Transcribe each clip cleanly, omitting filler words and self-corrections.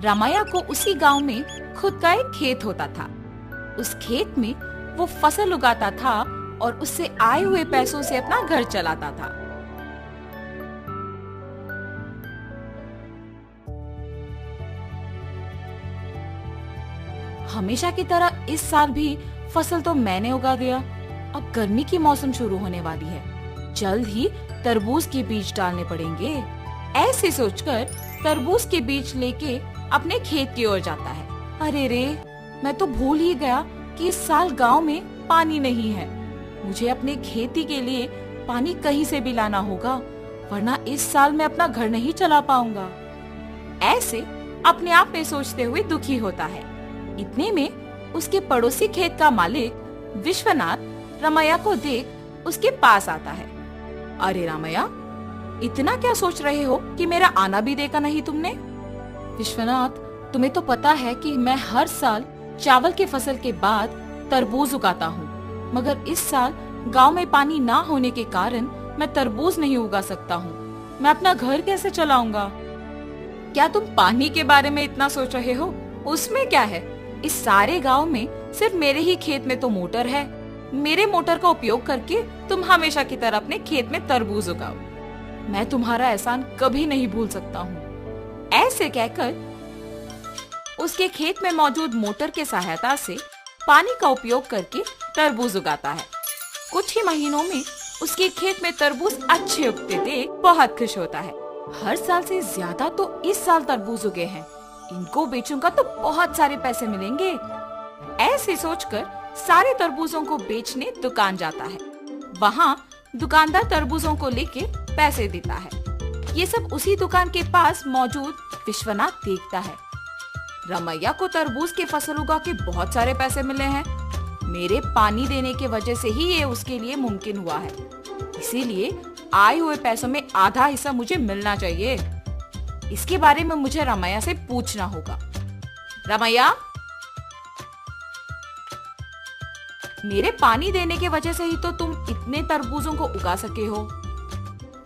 रामैया को उसी गांव में खुद का एक खेत होता था। उस खेत में वो फसल उगाता था और उससे आए हुए पैसों से अपना घर चलाता था। हमेशा की तरह इस साल भी फसल तो मैंने उगा दिया। अब गर्मी की मौसम शुरू होने वाली है, जल्द ही तरबूज के बीज डालने पड़ेंगे। ऐसे सोचकर तरबूज के बीज लेके अपने खेत की ओर जाता है। अरे रे, मैं तो भूल ही गया कि इस साल गांव में पानी नहीं है। मुझे अपने खेती के लिए पानी कहीं से भी लाना होगा, वरना इस साल मैं अपना घर नहीं चला पाऊंगा। ऐसे अपने आप में सोचते हुए दुखी होता है। इतने में उसके पड़ोसी खेत का मालिक विश्वनाथ रामैया को देख उसके पास आता है। अरे रामैया, इतना क्या सोच रहे हो कि मेरा आना भी देखा नहीं तुमने? विश्वनाथ, तुम्हें तो पता है कि मैं हर साल चावल की फसल के बाद तरबूज उगाता हूँ, मगर इस साल गांव में पानी ना होने के कारण मैं तरबूज नहीं उगा सकता हूँ। मैं अपना घर कैसे चलाऊंगा? क्या तुम पानी के बारे में इतना सोच रहे हो? उसमें क्या है, इस सारे गांव में सिर्फ मेरे ही खेत में तो मोटर है। मेरे मोटर का उपयोग करके तुम हमेशा की तरह अपने खेत में तरबूज उगाओ। मैं तुम्हारा एहसान कभी नहीं भूल सकता हूँ। ऐसे कहकर उसके खेत में मौजूद मोटर के सहायता से पानी का उपयोग करके तरबूज उगाता है। कुछ ही महीनों में उसके खेत में तरबूज अच्छे उगते देख बहुत खुश होता है। हर साल से ज्यादा तो इस साल तरबूज उगे हैं, इनको बेचूंगा तो बहुत सारे पैसे मिलेंगे। ऐसे सोचकर सारे तरबूजों को बेचने दुकान जाता है। वहाँ दुकानदार तरबूजों को लेके पैसे देता है। ये सब उसी दुकान के पास मौजूद विश्वनाथ देखता है। रामैया को तरबूज की फसल उगा के बहुत सारे पैसे मिले हैं। मेरे पानी देने के वजह से ही ये उसके लिए मुमकिन हुआ है, इसीलिए आए हुए पैसों में आधा हिस्सा मुझे मिलना चाहिए। इसके बारे में मुझे रामैया से पूछना होगा। रामैया, मेरे पानी देने के वजह से ही तो तुम इतने तरबूजों को उगा सके हो।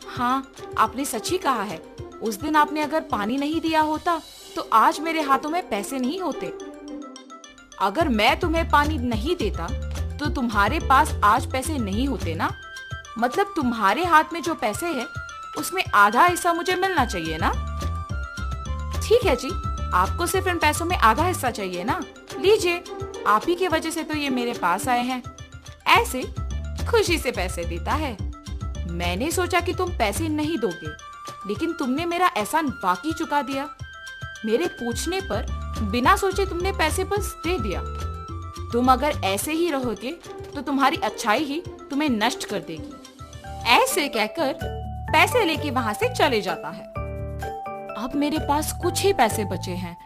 हाँ, आपने सच ही कहा है। उस दिन आपने अगर पानी नहीं दिया होता तो आज मेरे हाथों में पैसे नहीं होते। अगर मैं तुम्हें पानी नहीं देता तो तुम्हारे पास आज पैसे नहीं होते ना। मतलब तुम्हारे हाथ में जो पैसे हैं उसमें आधा हिस्सा मुझे मिलना चाहिए ना। ठीक है जी, आपको सिर्फ इन पैसों में आधा हिस्सा चाहिए ना। लीजिए, आप ही की वजह से तो ये मेरे पास आए हैं। ऐसे खुशी से पैसे देता है। मैंने सोचा कि तुम पैसे नहीं दोगे, लेकिन तुमने मेरा एहसान वाकई चुका दिया। मेरे पूछने पर बिना सोचे तुमने पैसे बस दे दिया। तुम अगर ऐसे ही रहोगे तो तुम्हारी अच्छाई ही तुम्हें नष्ट कर देगी। ऐसे कहकर पैसे लेके वहाँ से चले जाता है। अब मेरे पास कुछ ही पैसे बचे हैं,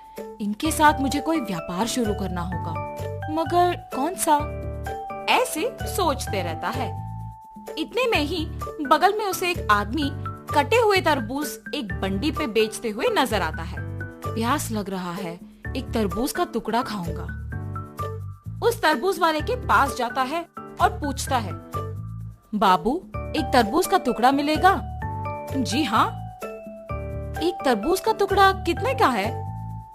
इनके साथ मुझे कोई व्यापार शुरू करना होगा, मगर कौन सा? ऐसे सोचते रहता है। इतने में ही बगल में उसे एक आदमी कटे हुए तरबूज एक बंडी पे बेचते हुए नजर आता है। प्यास लग रहा है, एक तरबूज का टुकड़ा खाऊंगा। उस तरबूज वाले के पास जाता है और पूछता है, बाबू, एक तरबूज का टुकड़ा मिलेगा? जी हाँ। एक तरबूज का टुकड़ा कितने का है?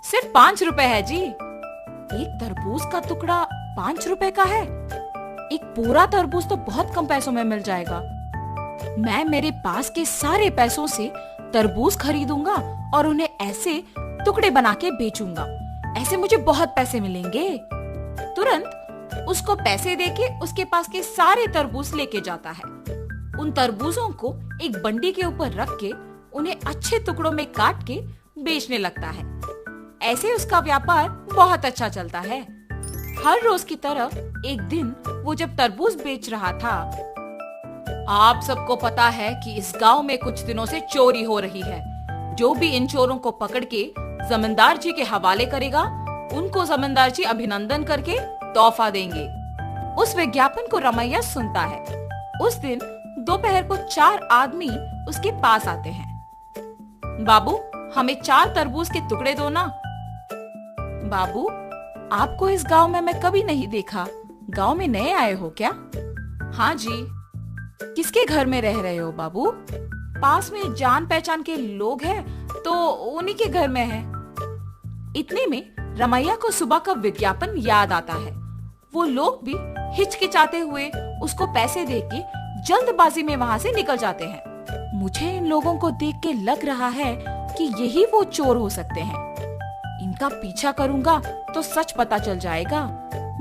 सिर्फ 5 रुपए है जी। एक तरबूज का टुकड़ा 5 रुपए का है? एक पूरा तरबूज तो बहुत कम पैसों में मिल जाएगा। मैं मेरे पास के सारे पैसों से तरबूज खरीदूंगा और उन्हें ऐसे टुकड़े बना के बेचूंगा। ऐसे मुझे बहुत पैसे मिलेंगे। तुरंत उसको पैसे देके उसके पास के सारे तरबूज लेके जाता है। उन तरबूजों को एक बंडी के ऊपर रख के उन्हें अच्छे टुकड़ों में काट के बेचने लगता है। ऐसे उसका व्यापार बहुत अच्छा चलता है। हर रोज की तरह एक दिन वो जब तरबूज बेच रहा था। आप सबको पता है कि इस गांव में कुछ दिनों से चोरी हो रही है। जो भी इन चोरों को पकड़ के जमींदार जी के हवाले करेगा, उनको जमींदार जी अभिनंदन करके तोहफा देंगे। उस विज्ञापन को रामैया सुनता है। उस दिन दोपहर को 4 आदमी उसके पास आते हैं। बाबू, हमें 4 तरबूज के टुकड़े दो ना। बाबू, आपको इस गांव में मैं कभी नहीं देखा। गांव में नए आए हो क्या? हाँ जी। किसके घर में रह रहे हो बाबू? पास में जान पहचान के लोग हैं तो उन्हीं के घर में है। इतने में रमैया को सुबह का विज्ञापन याद आता है। वो लोग भी हिचकिचाते हुए उसको पैसे देके जल्दबाजी में वहाँ से निकल जाते हैं। मुझे इन लोगों को देख के लग रहा है कि यही वो चोर हो सकते हैं। इनका पीछा करूंगा तो सच पता चल जाएगा,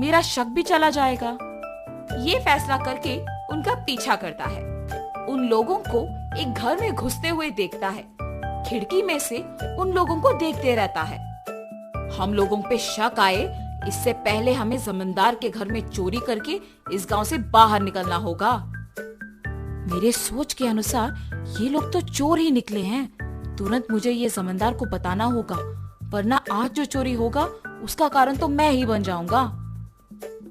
मेरा शक भी चला जाएगा। ये फैसला करके उनका पीछा करता है। उन लोगों को एक घर में घुसते हुए देखता है। खिड़की में से उन लोगों को देखते रहता है। हम लोगों पे शक आए इससे पहले हमें जमींदार के घर में चोरी करके इस गांव से बाहर निकलना होगा। मेरे सोच के अनुसार ये लोग तो चोर ही निकले हैं। तुरंत मुझे ये जमींदार को बताना होगा, वरना आज जो चोरी होगा उसका कारण तो मैं ही बन जाऊंगा।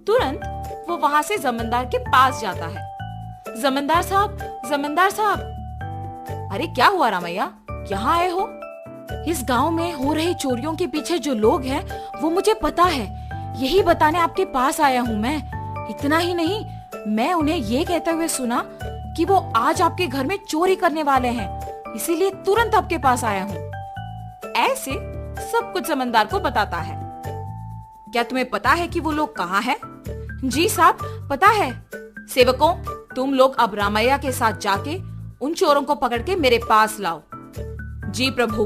तुरंत वो वहाँ से जमींदार के पास जाता है। जमींदार साहब, जमींदार साहब। अरे क्या हुआ रामैया, यहाँ आए हो? इस गांव में हो रही चोरियों के पीछे जो लोग हैं वो मुझे पता है, यही बताने आपके पास आया हूँ मैं। इतना ही नहीं, मैं उन्हें ये कहते हुए सुना कि वो आज आपके घर में चोरी करने वाले हैं, इसीलिए तुरंत आपके पास आया हूँ। ऐसे सब कुछ जमींदार को बताता है। क्या तुम्हें पता है कि वो लोग कहाँ हैं? जी साहब, पता है। सेवकों, तुम लोग अब रामैया के साथ जाके उन चोरों को पकड़ के मेरे पास लाओ। जी प्रभु।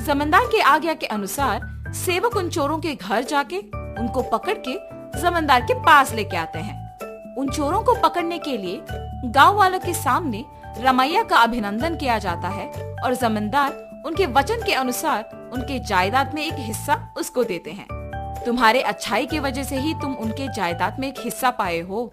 जमींदार के आज्ञा के अनुसार सेवक उन चोरों के घर जाके उनको पकड़ के जमींदार के पास लेके आते हैं। उन चोरों को पकड़ने के लिए गांव वालों के सामने रमैया का अभिनंदन किया जाता है और जमींदार उनके वचन के अनुसार उनके जायदाद में एक हिस्सा उसको देते हैं। तुम्हारे अच्छाई की वजह से ही तुम उनके जायदाद में एक हिस्सा पाए हो।